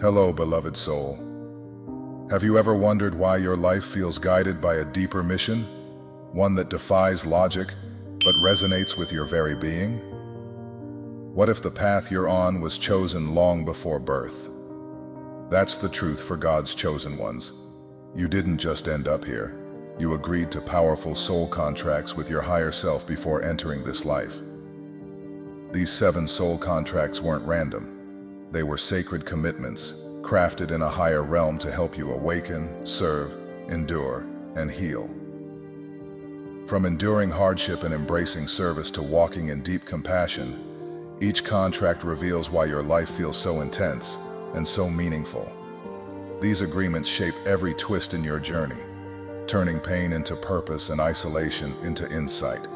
Hello, beloved soul. Have you ever wondered why your life feels guided by a deeper mission? One that defies logic, but resonates with your very being? What if the path you're on was chosen long before birth? That's the truth for God's chosen ones. You didn't just end up here. You agreed to powerful soul contracts with your higher self before entering this life. These 7 soul contracts weren't random. They were sacred commitments, crafted in a higher realm to help you awaken, serve, endure, and heal. From enduring hardship and embracing service to walking in deep compassion, each contract reveals why your life feels so intense and so meaningful. These agreements shape every twist in your journey, turning pain into purpose and isolation into insight.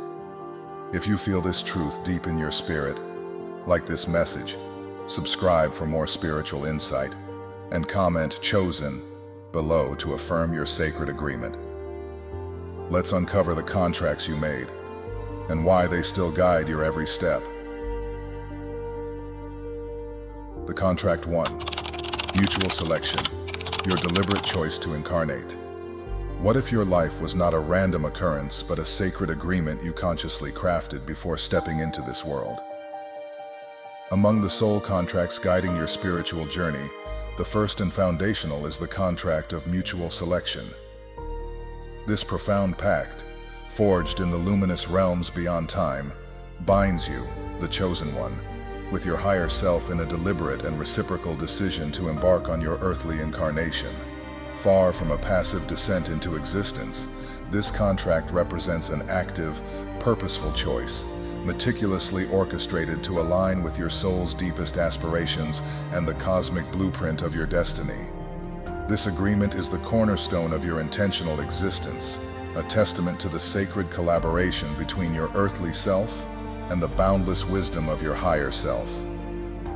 If you feel this truth deep in your spirit, like this message, subscribe for more spiritual insight, and comment "Chosen" below to affirm your sacred agreement. Let's uncover the contracts you made and why they still guide your every step. The Contract 1. Mutual selection, your deliberate choice to incarnate. What if your life was not a random occurrence but a sacred agreement you consciously crafted before stepping into this world? Among the soul contracts guiding your spiritual journey, the first and foundational is the contract of mutual selection. This profound pact, forged in the luminous realms beyond time, binds you, the chosen one, with your higher self in a deliberate and reciprocal decision to embark on your earthly incarnation. Far from a passive descent into existence, this contract represents an active, purposeful choice, meticulously orchestrated to align with your soul's deepest aspirations and the cosmic blueprint of your destiny. This agreement is the cornerstone of your intentional existence, a testament to the sacred collaboration between your earthly self and the boundless wisdom of your higher self.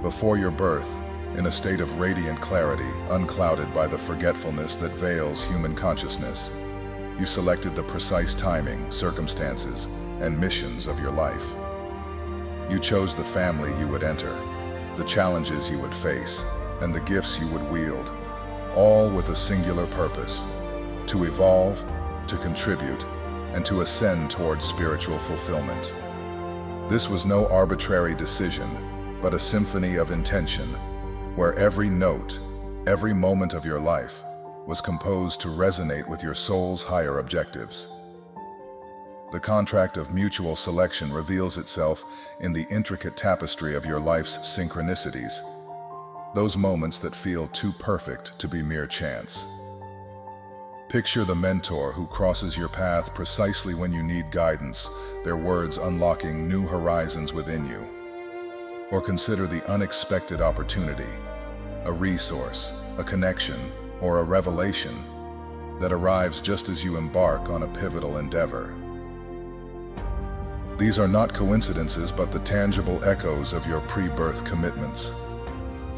Before your birth, in a state of radiant clarity, unclouded by the forgetfulness that veils human consciousness, you selected the precise timing, circumstances, and missions of your life. You chose the family you would enter, the challenges you would face, and the gifts you would wield, all with a singular purpose: to evolve, to contribute, and to ascend towards spiritual fulfillment. This was no arbitrary decision, but a symphony of intention, where every note, every moment of your life was composed to resonate with your soul's higher objectives. The contract of mutual selection reveals itself in the intricate tapestry of your life's synchronicities, those moments that feel too perfect to be mere chance. Picture the mentor who crosses your path precisely when you need guidance, their words unlocking new horizons within you. Or consider the unexpected opportunity, a resource, a connection, or a revelation that arrives just as you embark on a pivotal endeavor. These are not coincidences but the tangible echoes of your pre-birth commitments,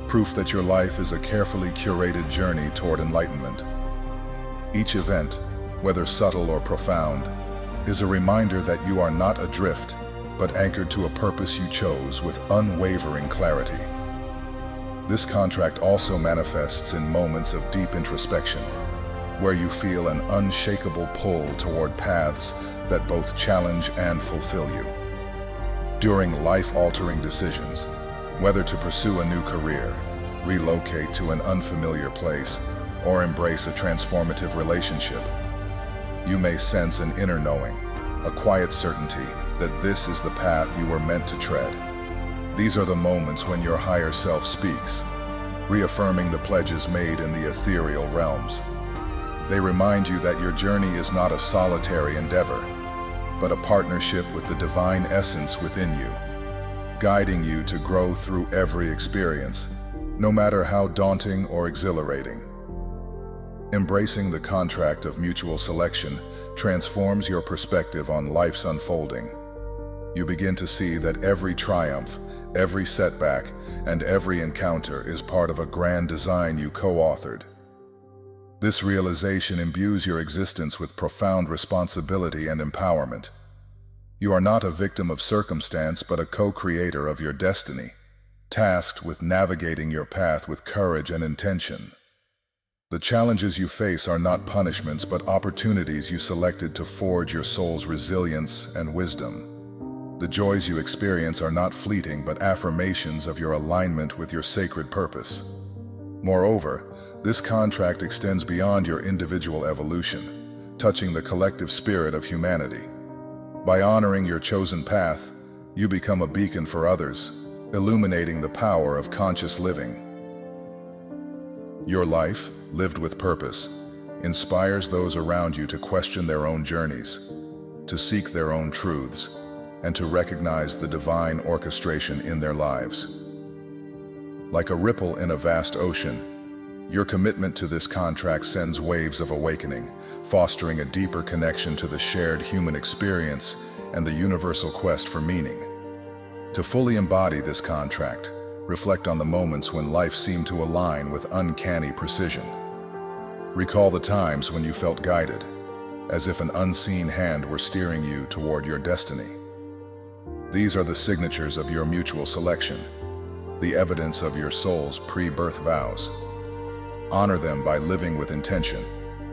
proof that your life is a carefully curated journey toward enlightenment. Each event, whether subtle or profound, is a reminder that you are not adrift, but anchored to a purpose you chose with unwavering clarity. This contract also manifests in moments of deep introspection, where you feel an unshakable pull toward paths that both challenge and fulfill you. During life-altering decisions, whether to pursue a new career, relocate to an unfamiliar place, or embrace a transformative relationship, you may sense an inner knowing, a quiet certainty that this is the path you were meant to tread. These are the moments when your higher self speaks, reaffirming the pledges made in the ethereal realms. They remind you that your journey is not a solitary endeavor, but a partnership with the divine essence within you, guiding you to grow through every experience, no matter how daunting or exhilarating. Embracing the contract of mutual selection transforms your perspective on life's unfolding. You begin to see that every triumph, every setback, and every encounter is part of a grand design you co-authored. This realization imbues your existence with profound responsibility and empowerment. You are not a victim of circumstance, but a co-creator of your destiny, tasked with navigating your path with courage and intention. The challenges you face are not punishments but opportunities you selected to forge your soul's resilience and wisdom. The joys you experience are not fleeting but affirmations of your alignment with your sacred purpose. Moreover, this contract extends beyond your individual evolution, touching the collective spirit of humanity. By honoring your chosen path, you become a beacon for others, illuminating the power of conscious living. Your life, lived with purpose, inspires those around you to question their own journeys, to seek their own truths, and to recognize the divine orchestration in their lives. Like a ripple in a vast ocean, your commitment to this contract sends waves of awakening, fostering a deeper connection to the shared human experience and the universal quest for meaning. To fully embody this contract, reflect on the moments when life seemed to align with uncanny precision. Recall the times when you felt guided, as if an unseen hand were steering you toward your destiny. These are the signatures of your mutual selection, the evidence of your soul's pre-birth vows. Honor them by living with intention,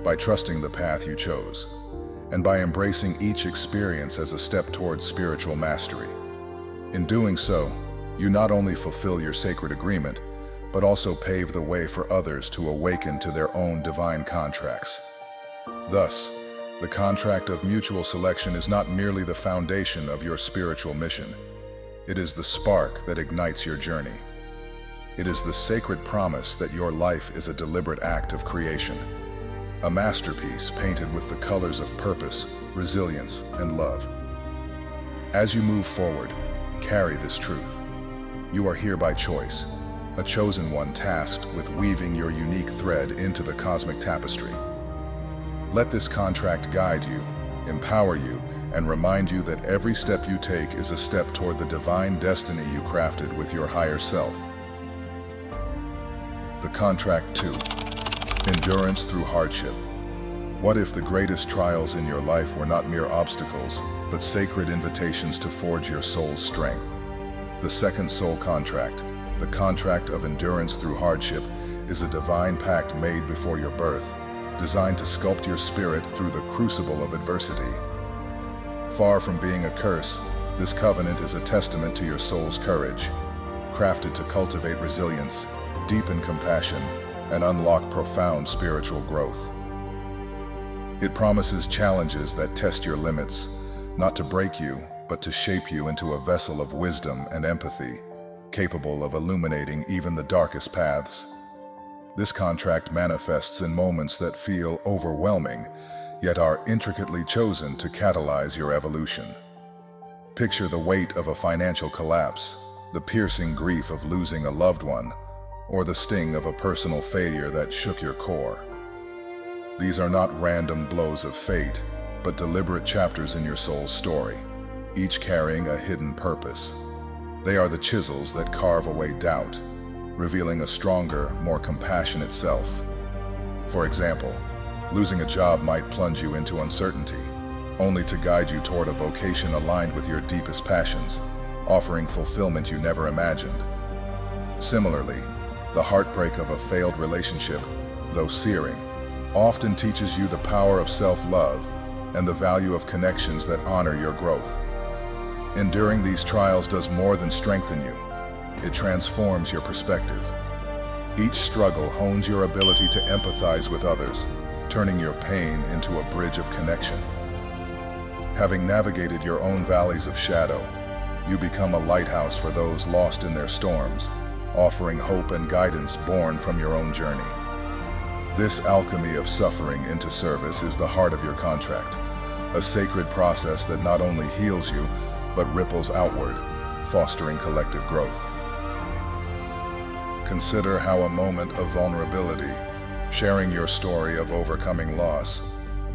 by trusting the path you chose, and by embracing each experience as a step towards spiritual mastery. In doing so, you not only fulfill your sacred agreement, but also pave the way for others to awaken to their own divine contracts. Thus, the contract of mutual selection is not merely the foundation of your spiritual mission. It is the spark that ignites your journey. It is the sacred promise that your life is a deliberate act of creation, a masterpiece painted with the colors of purpose, resilience, and love. As you move forward, carry this truth. You are here by choice, a chosen one tasked with weaving your unique thread into the cosmic tapestry. Let this contract guide you, empower you, and remind you that every step you take is a step toward the divine destiny you crafted with your higher self. The contract 2. Endurance through hardship. What if the greatest trials in your life were not mere obstacles, but sacred invitations to forge your soul's strength? The second soul contract, the contract of endurance through hardship, is a divine pact made before your birth, designed to sculpt your spirit through the crucible of adversity. Far from being a curse, this covenant is a testament to your soul's courage, crafted to cultivate resilience, deepen compassion, and unlock profound spiritual growth. It promises challenges that test your limits, not to break you, but to shape you into a vessel of wisdom and empathy, capable of illuminating even the darkest paths. This contract manifests in moments that feel overwhelming, yet are intricately chosen to catalyze your evolution. Picture the weight of a financial collapse, the piercing grief of losing a loved one, or the sting of a personal failure that shook your core. These are not random blows of fate, but deliberate chapters in your soul's story, each carrying a hidden purpose. They are the chisels that carve away doubt, revealing a stronger, more compassionate self. For example, losing a job might plunge you into uncertainty, only to guide you toward a vocation aligned with your deepest passions, offering fulfillment you never imagined. Similarly, the heartbreak of a failed relationship, though searing, often teaches you the power of self-love and the value of connections that honor your growth. Enduring these trials does more than strengthen you. It transforms your perspective. Each struggle hones your ability to empathize with others, turning your pain into a bridge of connection. Having navigated your own valleys of shadow, you become a lighthouse for those lost in their storms, offering hope and guidance born from your own journey. This alchemy of suffering into service is the heart of your contract, a sacred process that not only heals you, but ripples outward, fostering collective growth. Consider how a moment of vulnerability, sharing your story of overcoming loss,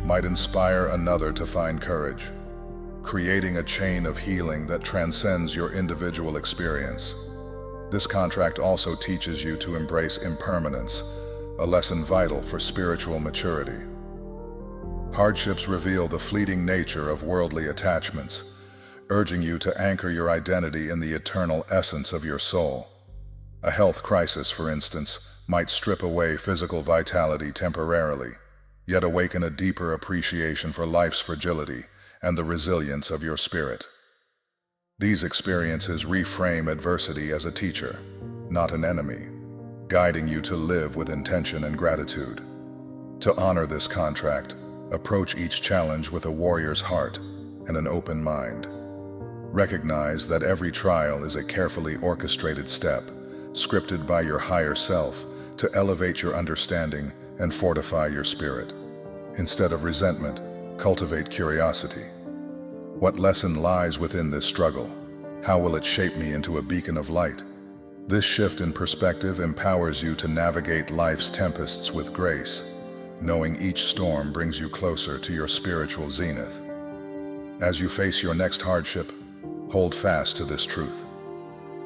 might inspire another to find courage, creating a chain of healing that transcends your individual experience. This contract also teaches you to embrace impermanence, a lesson vital for spiritual maturity. Hardships reveal the fleeting nature of worldly attachments, urging you to anchor your identity in the eternal essence of your soul. A health crisis, for instance, might strip away physical vitality temporarily, yet awaken a deeper appreciation for life's fragility and the resilience of your spirit. These experiences reframe adversity as a teacher, not an enemy, guiding you to live with intention and gratitude. To honor this contract, approach each challenge with a warrior's heart and an open mind. Recognize that every trial is a carefully orchestrated step, scripted by your higher self to elevate your understanding and fortify your spirit. Instead of resentment, cultivate curiosity. What lesson lies within this struggle? How will it shape me into a beacon of light? This shift in perspective empowers you to navigate life's tempests with grace, knowing each storm brings you closer to your spiritual zenith. As you face your next hardship, hold fast to this truth.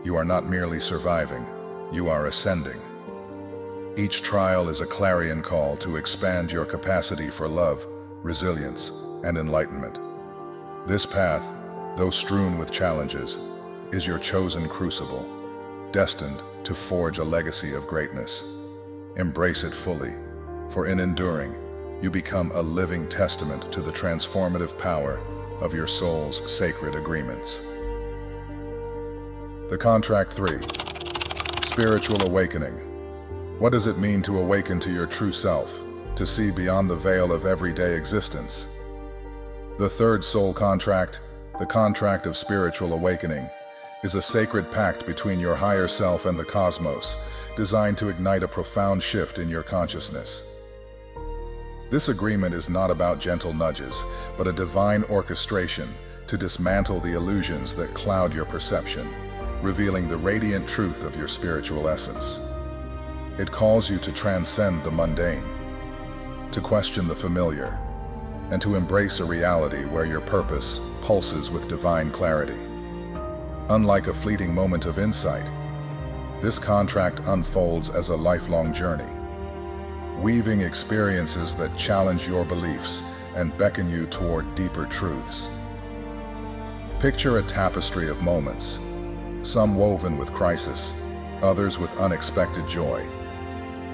You are not merely surviving, you are ascending. Each trial is a clarion call to expand your capacity for love, resilience, and enlightenment. This path, though strewn with challenges, is your chosen crucible, destined to forge a legacy of greatness. Embrace it fully, for in enduring, you become a living testament to the transformative power of your soul's sacred agreements. The Contract 3. Spiritual Awakening. What does it mean to awaken to your true self, to see beyond the veil of everyday existence? The third soul contract, the contract of spiritual awakening, is a sacred pact between your higher self and the cosmos, designed to ignite a profound shift in your consciousness. This agreement is not about gentle nudges, but a divine orchestration to dismantle the illusions that cloud your perception, revealing the radiant truth of your spiritual essence. It calls you to transcend the mundane, to question the familiar, and to embrace a reality where your purpose pulses with divine clarity. Unlike a fleeting moment of insight, this contract unfolds as a lifelong journey, weaving experiences that challenge your beliefs and beckon you toward deeper truths. Picture a tapestry of moments, some woven with crisis, others with unexpected joy,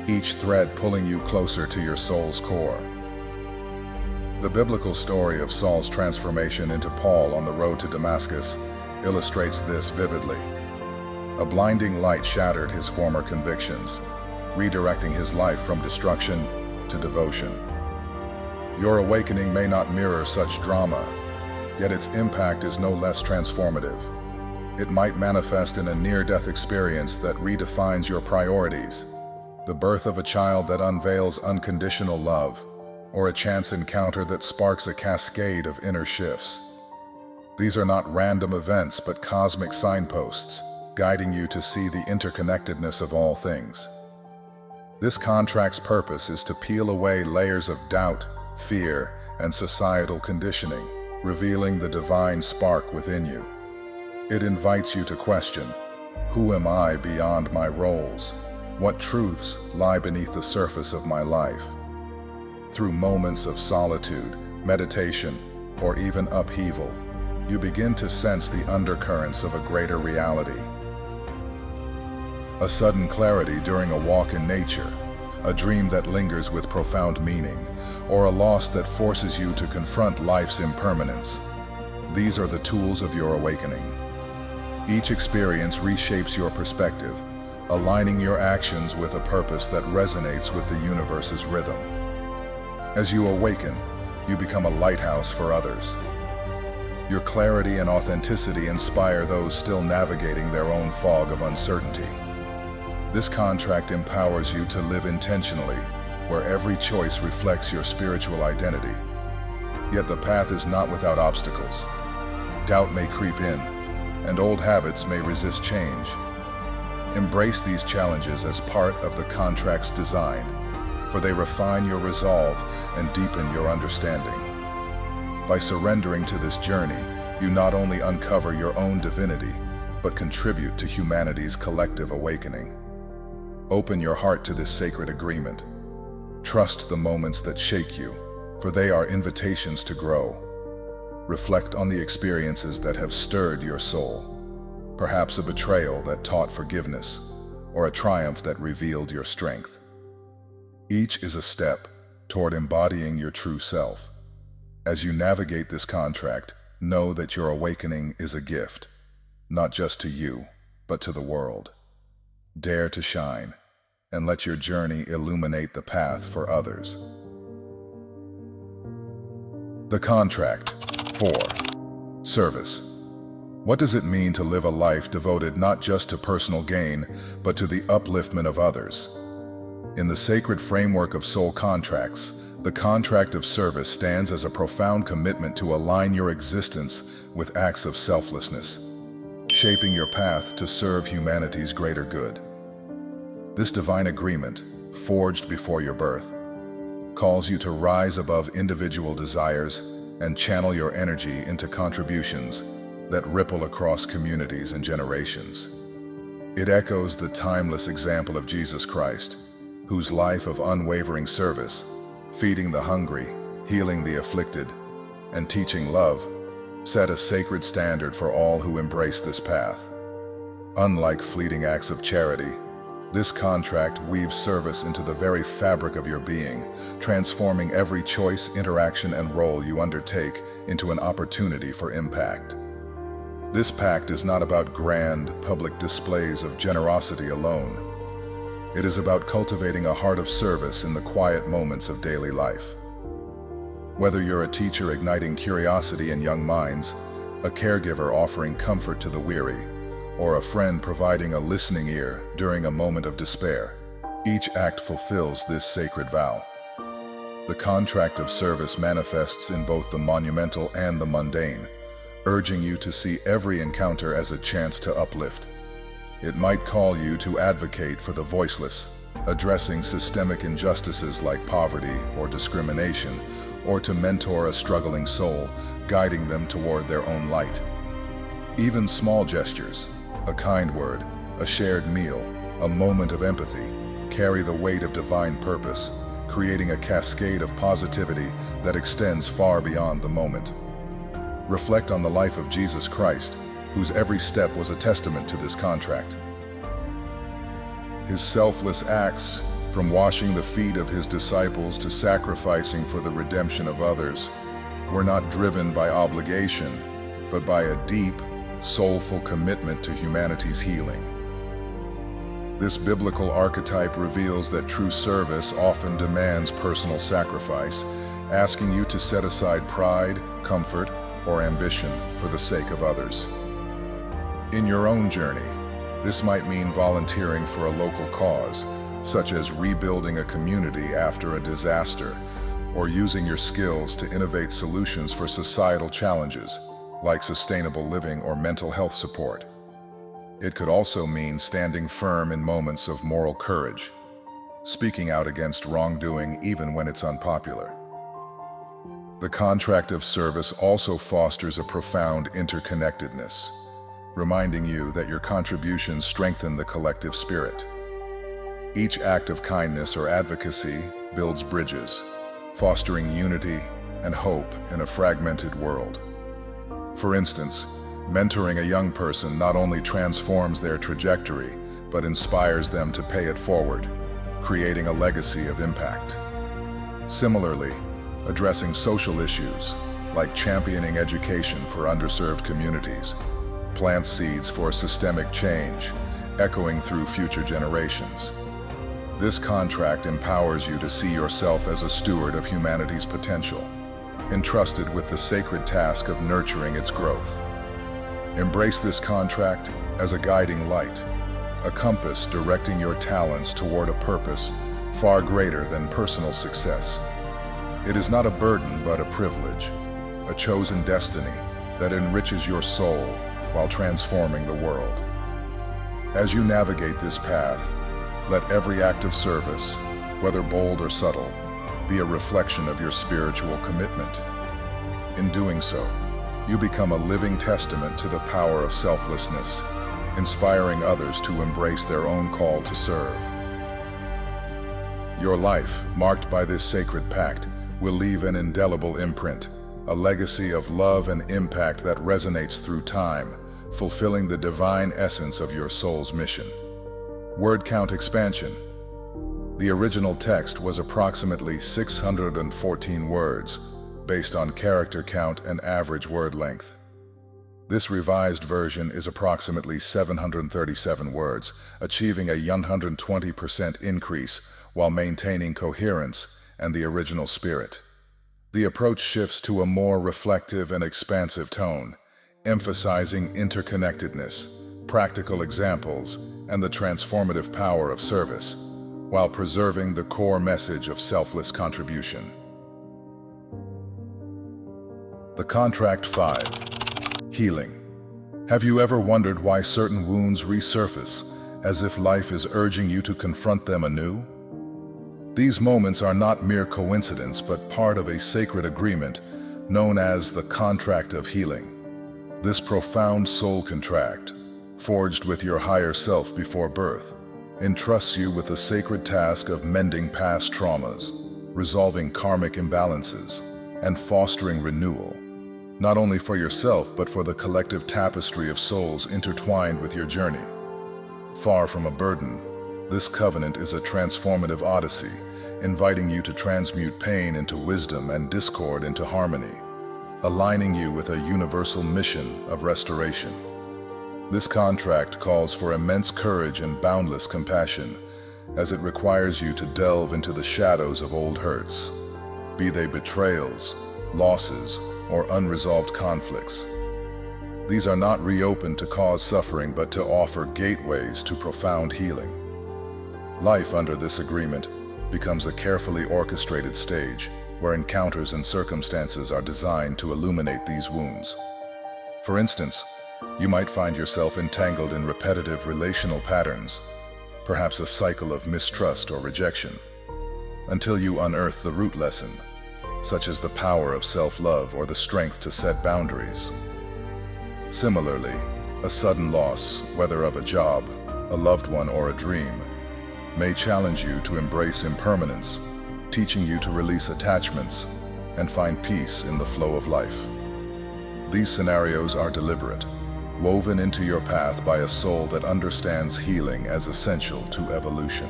each thread pulling you closer to your soul's core. The biblical story of Saul's transformation into Paul on the road to Damascus illustrates this vividly. A blinding light shattered his former convictions, redirecting his life from destruction to devotion. Your awakening may not mirror such drama, yet its impact is no less transformative. It might manifest in a near-death experience that redefines your priorities, the birth of a child that unveils unconditional love, or a chance encounter that sparks a cascade of inner shifts. These are not random events, but cosmic signposts, guiding you to see the interconnectedness of all things. This contract's purpose is to peel away layers of doubt, fear, and societal conditioning, revealing the divine spark within you. It invites you to question, who am I beyond my roles? What truths lie beneath the surface of my life? Through moments of solitude, meditation, or even upheaval, you begin to sense the undercurrents of a greater reality. A sudden clarity during a walk in nature, a dream that lingers with profound meaning, or a loss that forces you to confront life's impermanence. These are the tools of your awakening. Each experience reshapes your perspective, aligning your actions with a purpose that resonates with the universe's rhythm. As you awaken, you become a lighthouse for others. Your clarity and authenticity inspire those still navigating their own fog of uncertainty. This contract empowers you to live intentionally, where every choice reflects your spiritual identity. Yet the path is not without obstacles. Doubt may creep in, and old habits may resist change. Embrace these challenges as part of the contract's design, for they refine your resolve and deepen your understanding. By surrendering to this journey, you not only uncover your own divinity, but contribute to humanity's collective awakening. Open your heart to this sacred agreement. Trust the moments that shake you, for they are invitations to grow. Reflect on the experiences that have stirred your soul. Perhaps a betrayal that taught forgiveness, or a triumph that revealed your strength. Each is a step toward embodying your true self. As you navigate this contract, know that your awakening is a gift, not just to you, but to the world. Dare to shine, and let your journey illuminate the path for others. The contract. 4. Service. What does it mean to live a life devoted not just to personal gain, but to the upliftment of others? In the sacred framework of soul contracts, the contract of service stands as a profound commitment to align your existence with acts of selflessness, shaping your path to serve humanity's greater good. This divine agreement, forged before your birth, calls you to rise above individual desires and channel your energy into contributions that ripple across communities and generations. It echoes the timeless example of Jesus Christ, whose life of unwavering service, feeding the hungry, healing the afflicted, and teaching love, set a sacred standard for all who embrace this path. Unlike fleeting acts of charity, this contract weaves service into the very fabric of your being, transforming every choice, interaction, and role you undertake into an opportunity for impact. This pact is not about grand, public displays of generosity alone. It is about cultivating a heart of service in the quiet moments of daily life. Whether you're a teacher igniting curiosity in young minds, a caregiver offering comfort to the weary, or a friend providing a listening ear during a moment of despair, each act fulfills this sacred vow. The contract of service manifests in both the monumental and the mundane, urging you to see every encounter as a chance to uplift. It might call you to advocate for the voiceless, addressing systemic injustices like poverty or discrimination, or to mentor a struggling soul, guiding them toward their own light. Even small gestures, a kind word, a shared meal, a moment of empathy, carry the weight of divine purpose, creating a cascade of positivity that extends far beyond the moment. Reflect on the life of Jesus Christ, whose every step was a testament to this contract. His selfless acts, from washing the feet of his disciples to sacrificing for the redemption of others, were not driven by obligation, but by a deep, soulful commitment to humanity's healing. This biblical archetype reveals that true service often demands personal sacrifice, asking you to set aside pride, comfort, or ambition for the sake of others. In your own journey, this might mean volunteering for a local cause, such as rebuilding a community after a disaster, or using your skills to innovate solutions for societal challenges, like sustainable living or mental health support. It could also mean standing firm in moments of moral courage, speaking out against wrongdoing even when it's unpopular. The contract of service also fosters a profound interconnectedness, reminding you that your contributions strengthen the collective spirit. Each act of kindness or advocacy builds bridges, fostering unity and hope in a fragmented world. For instance, mentoring a young person not only transforms their trajectory, but inspires them to pay it forward, creating a legacy of impact. Similarly, addressing social issues, like championing education for underserved communities, plants seeds for systemic change, echoing through future generations. This contract empowers you to see yourself as a steward of humanity's potential, entrusted with the sacred task of nurturing its growth. Embrace this contract as a guiding light, a compass directing your talents toward a purpose far greater than personal success. It is not a burden, but a privilege, a chosen destiny that enriches your soul while transforming the world. As you navigate this path, let every act of service, whether bold or subtle, be a reflection of your spiritual commitment. In doing so, you become a living testament to the power of selflessness, inspiring others to embrace their own call to serve. Your life, marked by this sacred pact, will leave an indelible imprint, a legacy of love and impact that resonates through time, fulfilling the divine essence of your soul's mission. Word count expansion. The original text was approximately 614 words, based on character count and average word length. This revised version is approximately 737 words, achieving a 120% increase while maintaining coherence and the original spirit. The approach shifts to a more reflective and expansive tone, emphasizing interconnectedness, practical examples, and the transformative power of service, while preserving the core message of selfless contribution. The Contract 5. Healing. Have you ever wondered why certain wounds resurface, as if life is urging you to confront them anew? These moments are not mere coincidence, but part of a sacred agreement known as the Contract of Healing. This profound soul contract, forged with your higher self before birth, entrusts you with the sacred task of mending past traumas, resolving karmic imbalances, and fostering renewal, not only for yourself but for the collective tapestry of souls intertwined with your journey. Far from a burden, this covenant is a transformative odyssey, inviting you to transmute pain into wisdom and discord into harmony, aligning you with a universal mission of restoration. This contract calls for immense courage and boundless compassion, as it requires you to delve into the shadows of old hurts, be they betrayals, losses, or unresolved conflicts. These are not reopened to cause suffering, but to offer gateways to profound healing. Life under this agreement becomes a carefully orchestrated stage where encounters and circumstances are designed to illuminate these wounds. For instance, you might find yourself entangled in repetitive relational patterns, perhaps a cycle of mistrust or rejection, until you unearth the root lesson, such as the power of self-love or the strength to set boundaries. Similarly, a sudden loss, whether of a job, a loved one, or a dream, may challenge you to embrace impermanence, teaching you to release attachments and find peace in the flow of life. These scenarios are deliberate, woven into your path by a soul that understands healing as essential to evolution.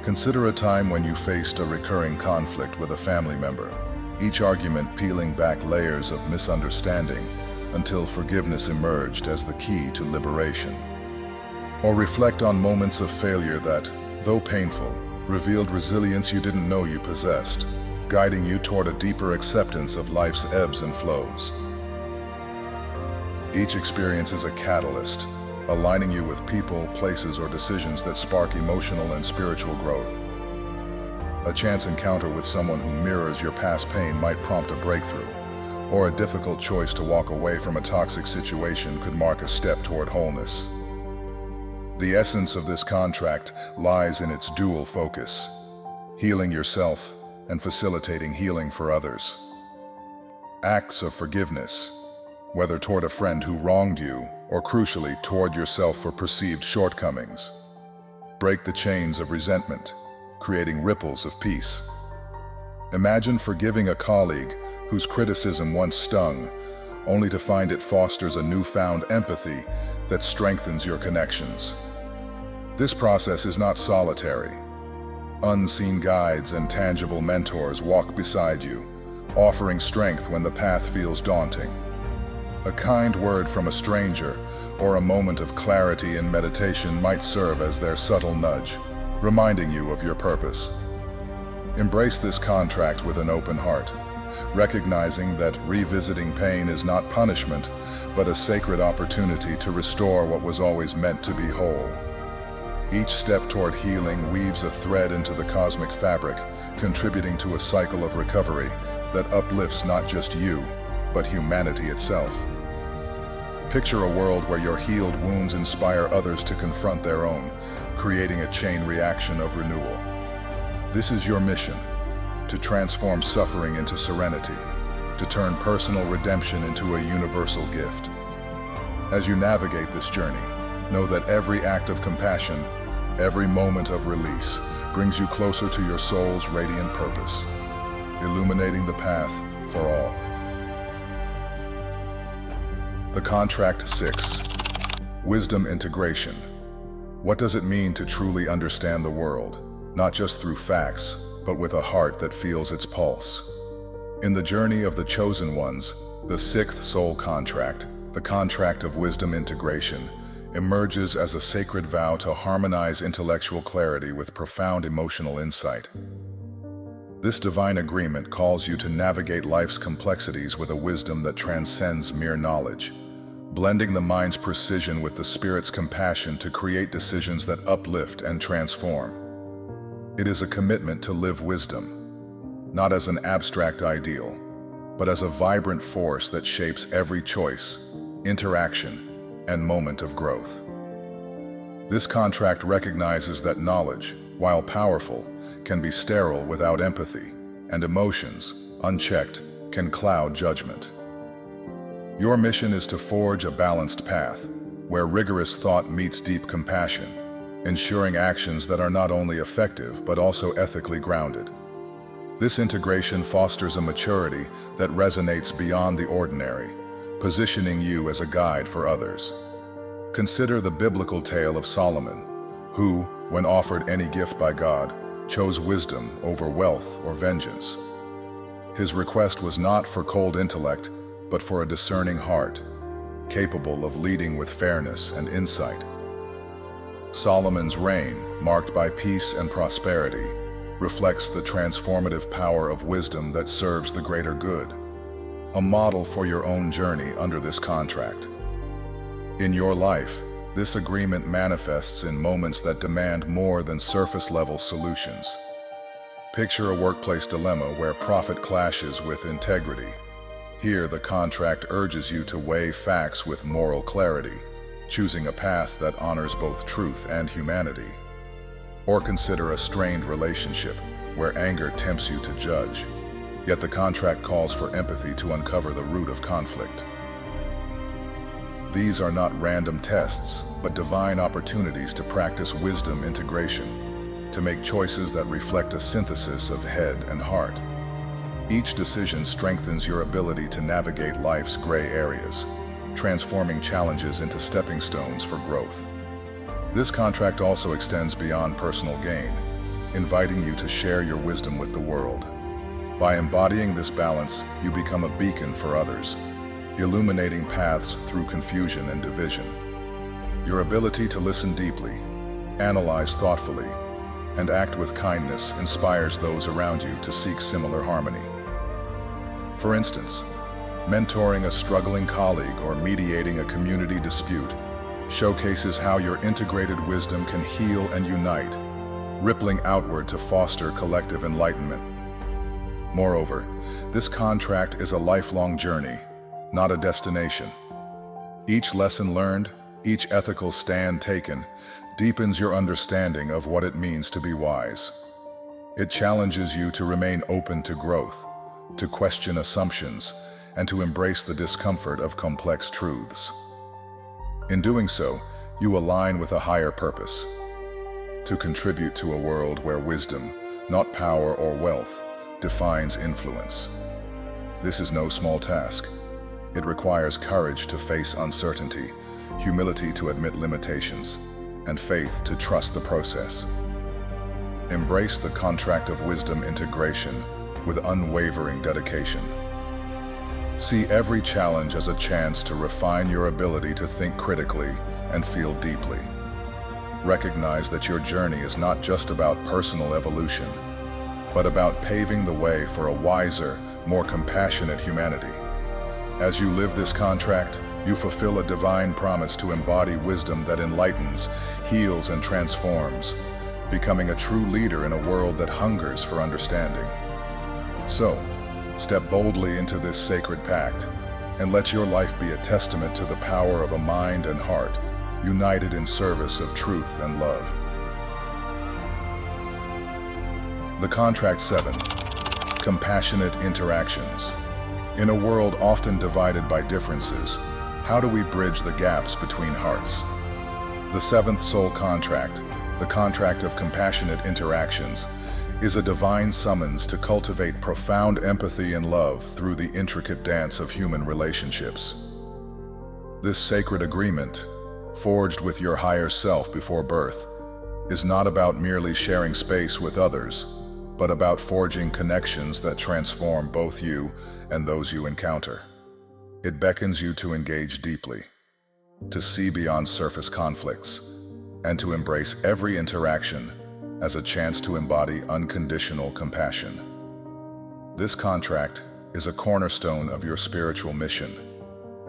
Consider a time when you faced a recurring conflict with a family member, each argument peeling back layers of misunderstanding until forgiveness emerged as the key to liberation. Or reflect on moments of failure that, though painful, revealed resilience you didn't know you possessed, guiding you toward a deeper acceptance of life's ebbs and flows. Each experience is a catalyst, aligning you with people, places, or decisions that spark emotional and spiritual growth. A chance encounter with someone who mirrors your past pain might prompt a breakthrough, or a difficult choice to walk away from a toxic situation could mark a step toward wholeness. The essence of this contract lies in its dual focus: healing yourself and facilitating healing for others. Acts of forgiveness, whether toward a friend who wronged you or, crucially, toward yourself for perceived shortcomings, break the chains of resentment, creating ripples of peace. Imagine forgiving a colleague whose criticism once stung, only to find it fosters a newfound empathy that strengthens your connections. This process is not solitary. Unseen guides and tangible mentors walk beside you, offering strength when the path feels daunting. A kind word from a stranger or a moment of clarity in meditation might serve as their subtle nudge, reminding you of your purpose. Embrace this contract with an open heart, recognizing that revisiting pain is not punishment, but a sacred opportunity to restore what was always meant to be whole. Each step toward healing weaves a thread into the cosmic fabric, contributing to a cycle of recovery that uplifts not just you, but humanity itself. Picture a world where your healed wounds inspire others to confront their own, creating a chain reaction of renewal. This is your mission: to transform suffering into serenity, to turn personal redemption into a universal gift. As you navigate this journey, know that every act of compassion, every moment of release, brings you closer to your soul's radiant purpose, illuminating the path for all. The Contract 6. Wisdom integration. What does it mean to truly understand the world, not just through facts, but with a heart that feels its pulse? In the journey of the chosen ones, the sixth soul contract, the contract of wisdom integration, emerges as a sacred vow to harmonize intellectual clarity with profound emotional insight. This divine agreement calls you to navigate life's complexities with a wisdom that transcends mere knowledge, blending the mind's precision with the spirit's compassion to create decisions that uplift and transform. It is a commitment to live wisdom, not as an abstract ideal, but as a vibrant force that shapes every choice, interaction, and moment of growth. This contract recognizes that knowledge, while powerful, can be sterile without empathy, and emotions, unchecked, can cloud judgment. Your mission is to forge a balanced path, where rigorous thought meets deep compassion, ensuring actions that are not only effective but also ethically grounded. This integration fosters a maturity that resonates beyond the ordinary, positioning you as a guide for others. Consider the biblical tale of Solomon, who, when offered any gift by God, chose wisdom over wealth or vengeance. His request was not for cold intellect, but for a discerning heart, capable of leading with fairness and insight. Solomon's reign, marked by peace and prosperity, reflects the transformative power of wisdom that serves the greater good, a model for your own journey under this contract. In your life, this agreement manifests in moments that demand more than surface-level solutions. Picture a workplace dilemma where profit clashes with integrity. Here, the contract urges you to weigh facts with moral clarity, choosing a path that honors both truth and humanity. Or consider a strained relationship where anger tempts you to judge, yet the contract calls for empathy to uncover the root of conflict. These are not random tests, but divine opportunities to practice wisdom integration, to make choices that reflect a synthesis of head and heart. Each decision strengthens your ability to navigate life's gray areas, transforming challenges into stepping stones for growth. This contract also extends beyond personal gain, inviting you to share your wisdom with the world. By embodying this balance, you become a beacon for others, illuminating paths through confusion and division. Your ability to listen deeply, analyze thoughtfully, and act with kindness inspires those around you to seek similar harmony. For instance, mentoring a struggling colleague or mediating a community dispute showcases how your integrated wisdom can heal and unite, rippling outward to foster collective enlightenment. Moreover, this contract is a lifelong journey, not a destination. Each lesson learned, each ethical stand taken, deepens your understanding of what it means to be wise. It challenges you to remain open to growth, to question assumptions, and to embrace the discomfort of complex truths. In doing so, you align with a higher purpose: to contribute to a world where wisdom, not power or wealth, defines influence. This is no small task. It requires courage to face uncertainty, humility to admit limitations, and faith to trust the process. Embrace the contract of wisdom integration with unwavering dedication. See every challenge as a chance to refine your ability to think critically and feel deeply. Recognize that your journey is not just about personal evolution, but about paving the way for a wiser, more compassionate humanity. As you live this contract, you fulfill a divine promise to embody wisdom that enlightens, heals, and transforms, becoming a true leader in a world that hungers for understanding. So, step boldly into this sacred pact, and let your life be a testament to the power of a mind and heart, united in service of truth and love. The Contract 7. Compassionate Interactions. In a world often divided by differences, how do we bridge the gaps between hearts? The seventh soul contract, the contract of compassionate interactions, is a divine summons to cultivate profound empathy and love through the intricate dance of human relationships. This sacred agreement, forged with your higher self before birth, is not about merely sharing space with others, but about forging connections that transform both you and those you encounter. It beckons you to engage deeply, to see beyond surface conflicts, and to embrace every interaction as a chance to embody unconditional compassion. This contract is a cornerstone of your spiritual mission,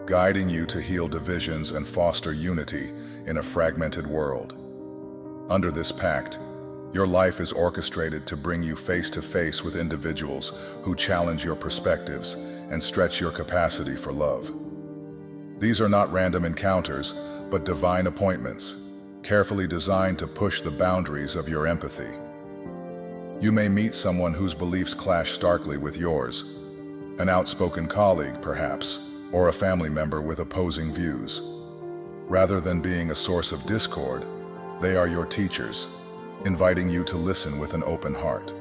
guiding you to heal divisions and foster unity in a fragmented world. Under this pact, your life is orchestrated to bring you face to face with individuals who challenge your perspectives and stretch your capacity for love. These are not random encounters, but divine appointments, carefully designed to push the boundaries of your empathy. You may meet someone whose beliefs clash starkly with yours, an outspoken colleague, perhaps, or a family member with opposing views. Rather than being a source of discord, they are your teachers, inviting you to listen with an open heart.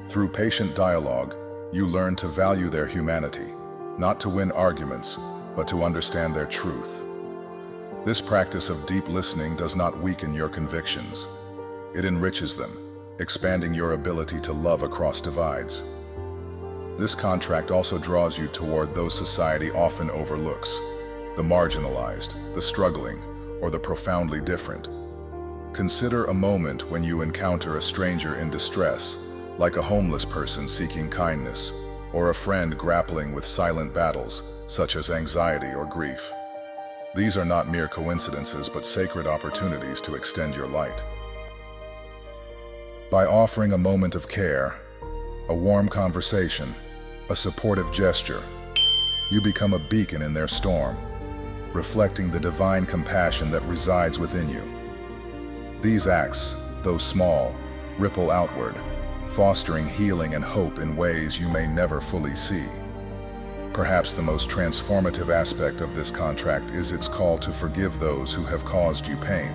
Through patient dialogue, you learn to value their humanity, not to win arguments, but to understand their truth. This practice of deep listening does not weaken your convictions. It enriches them, expanding your ability to love across divides. This contract also draws you toward those society often overlooks: the marginalized, the struggling, or the profoundly different. Consider a moment when you encounter a stranger in distress, like a homeless person seeking kindness, or a friend grappling with silent battles, such as anxiety or grief. These are not mere coincidences, but sacred opportunities to extend your light. By offering a moment of care, a warm conversation, a supportive gesture, you become a beacon in their storm, reflecting the divine compassion that resides within you. These acts, though small, ripple outward, fostering healing and hope in ways you may never fully see. Perhaps the most transformative aspect of this contract is its call to forgive those who have caused you pain.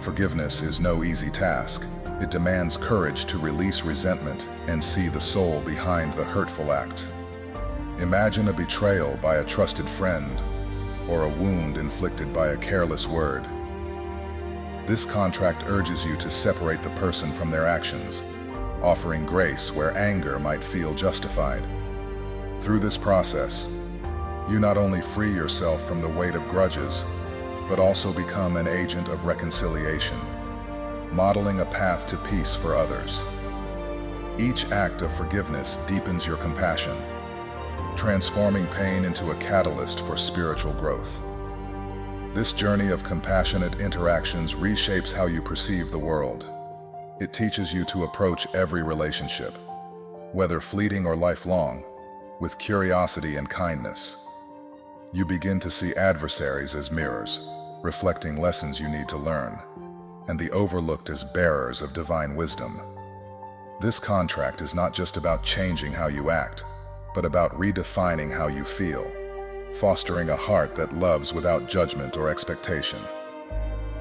Forgiveness is no easy task. It demands courage to release resentment and see the soul behind the hurtful act. Imagine a betrayal by a trusted friend, or a wound inflicted by a careless word. This contract urges you to separate the person from their actions, offering grace where anger might feel justified. Through this process, you not only free yourself from the weight of grudges, but also become an agent of reconciliation, modeling a path to peace for others. Each act of forgiveness deepens your compassion, transforming pain into a catalyst for spiritual growth. This journey of compassionate interactions reshapes how you perceive the world. It teaches you to approach every relationship, whether fleeting or lifelong, with curiosity and kindness. You begin to see adversaries as mirrors, reflecting lessons you need to learn, and the overlooked as bearers of divine wisdom. This contract is not just about changing how you act, but about redefining how you feel, fostering a heart that loves without judgment or expectation.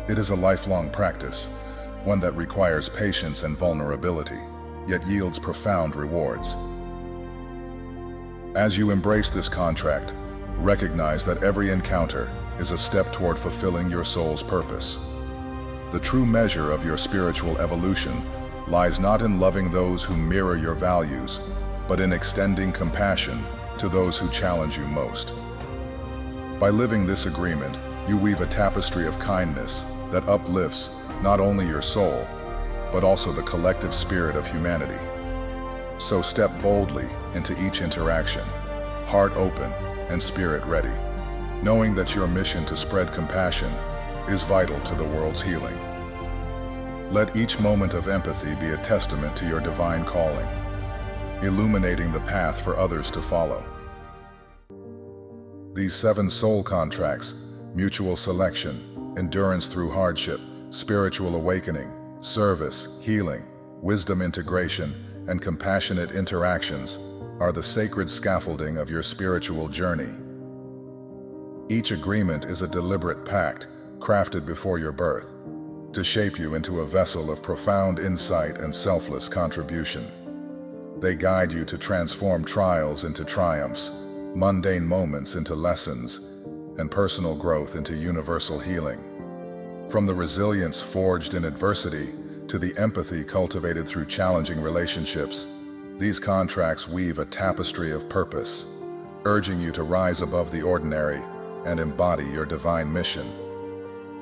It is a lifelong practice, one that requires patience and vulnerability, yet yields profound rewards. As you embrace this contract, recognize that every encounter is a step toward fulfilling your soul's purpose. The true measure of your spiritual evolution lies not in loving those who mirror your values, but in extending compassion to those who challenge you most. By living this agreement, you weave a tapestry of kindness that uplifts not only your soul, but also the collective spirit of humanity. So step boldly into each interaction, heart open and spirit ready, knowing that your mission to spread compassion is vital to the world's healing. Let each moment of empathy be a testament to your divine calling, illuminating the path for others to follow. These 7 soul contracts, mutual selection, endurance through hardship, spiritual awakening, service, healing, wisdom integration, and compassionate interactions, are the sacred scaffolding of your spiritual journey. Each agreement is a deliberate pact, crafted before your birth, to shape you into a vessel of profound insight and selfless contribution. They guide you to transform trials into triumphs, mundane moments into lessons, and personal growth into universal healing. From the resilience forged in adversity to the empathy cultivated through challenging relationships, these contracts weave a tapestry of purpose, urging you to rise above the ordinary and embody your divine mission.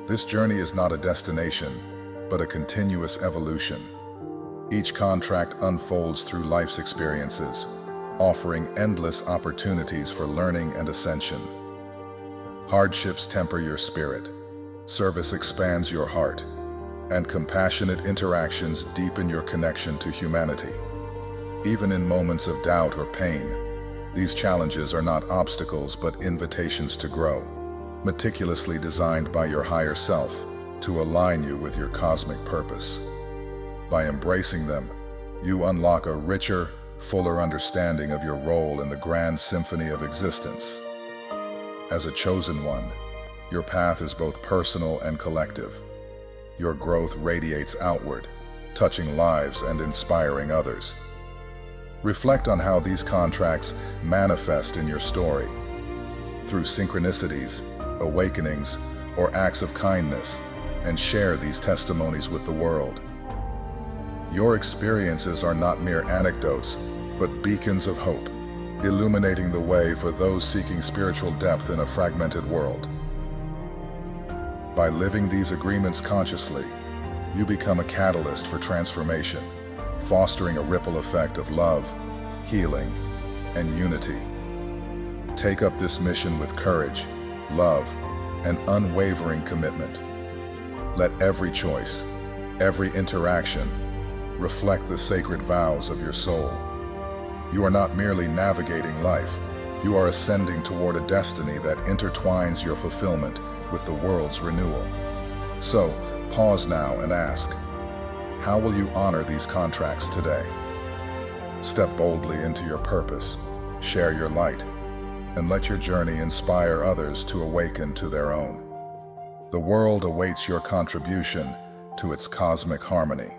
This journey is not a destination, but a continuous evolution. Each contract unfolds through life's experiences, offering endless opportunities for learning and ascension. Hardships temper your spirit, service expands your heart, and compassionate interactions deepen your connection to humanity. Even in moments of doubt or pain, these challenges are not obstacles but invitations to grow, meticulously designed by your higher self to align you with your cosmic purpose. By embracing them, you unlock a richer, fuller understanding of your role in the grand symphony of existence. As a chosen one, your path is both personal and collective. Your growth radiates outward, touching lives and inspiring others. Reflect on how these contracts manifest in your story. Through synchronicities, awakenings, or acts of kindness, and share these testimonies with the world. Your experiences are not mere anecdotes, but beacons of hope, illuminating the way for those seeking spiritual depth in a fragmented world. By living these agreements consciously, you become a catalyst for transformation, fostering a ripple effect of love, healing, and unity. Take up this mission with courage, love, and unwavering commitment. Let every choice, every interaction, reflect the sacred vows of your soul. You are not merely navigating life, you are ascending toward a destiny that intertwines your fulfillment with the world's renewal. So, pause now and ask, how will you honor these contracts today? Step boldly into your purpose, share your light, and let your journey inspire others to awaken to their own. The world awaits your contribution to its cosmic harmony.